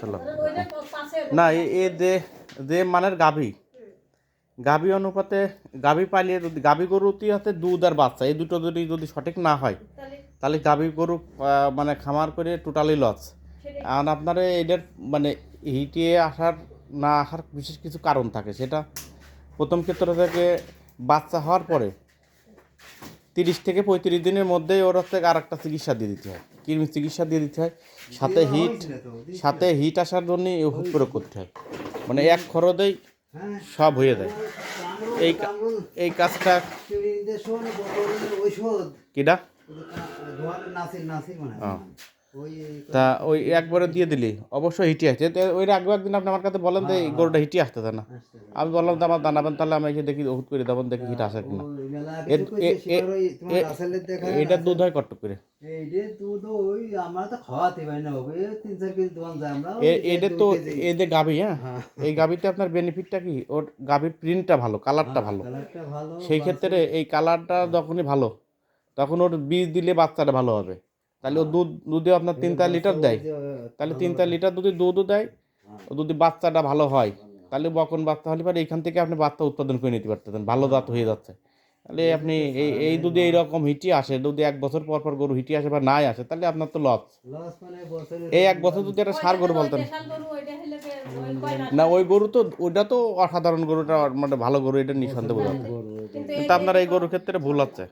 সালাম। না এ যে যে মানের গাভী অনুপাতে গাভী পালিয়ে যদি গাভী গরুটি হচ্ছে দুধ আর বাচ্চা এই দুটো যদি সঠিক না হয় তাহলে গাভী গরু মানে খামার করে টোটালি লস। আর আপনার এদের মানে হিটিয়ে আসার না আসার বিশেষ কিছু কারণ থাকে, সেটা প্রথম ক্ষেত্রে থেকে বাচ্চা হওয়ার পরে 30 থেকে 35 দিনের মধ্যেই ওর হচ্ছে আর একটা চিকিৎসা দিয়ে দিতে হয়, কৃমি চিকিৎসা দিয়ে দিতে হয়, সাথে হিট আসার জন্যই ওষুধ প্রয়োগ করতে হয়, মানে এক খরচেই সব হয়ে যায়। এই কাজটা কিটা তা ওই একবারে দিয়ে দিলি অবশ্যই হিটি আসছে। ওই আগে একদিন আপনি আমার কাছে বলেন যে এই গরুটা হিটি আসতেছে না, আমি বললাম যে আমার দানাবেন, তাহলে আমি এসে দেখি ওষুধ করে দেবেন, দেখি হিট আসে কিনা। এটা দুধ হয় কটক করে, এটা তো এই যে গাভী, হ্যাঁ এই গাভীতে আপনার বেনিফিটটা কি, ওর গাভীর প্রিন্টটা ভালো, কালারটা ভালো, সেই ক্ষেত্রে এই কালারটা যখনই ভালো তখন ওর বীজ দিলে বাচ্চাটা ভালো হবে। তাহলে ও দুধে আপনার 3-4 লিটার দেয়, তাহলে 3-4 লিটার দুধও দেয়, ও যদি বাচ্চাটা ভালো হয় তাহলে বকন বাচ্চা হলে পরে এইখান থেকে আপনি বাচ্চা উৎপাদন করে নিতে পারতেছেন, ভালো জাত হয়ে যাচ্ছে। তাহলে আপনি এই দুধে এইরকম হিটি আসে, যদি 1 বছর পর গরু হিটি আসে বা নাই আসে তাহলে আপনার তো লস। এই 1 বছর যদি একটা সার গরু বলতেন না, ওই গরু তো ওইটা তো অসাধারণ গরুটা, মানে ভালো গরু, এটা নিঃসন্দেহে বোঝা যাচ্ছে, কিন্তু আপনার এই গরুর ক্ষেত্রে ভুল হচ্ছে।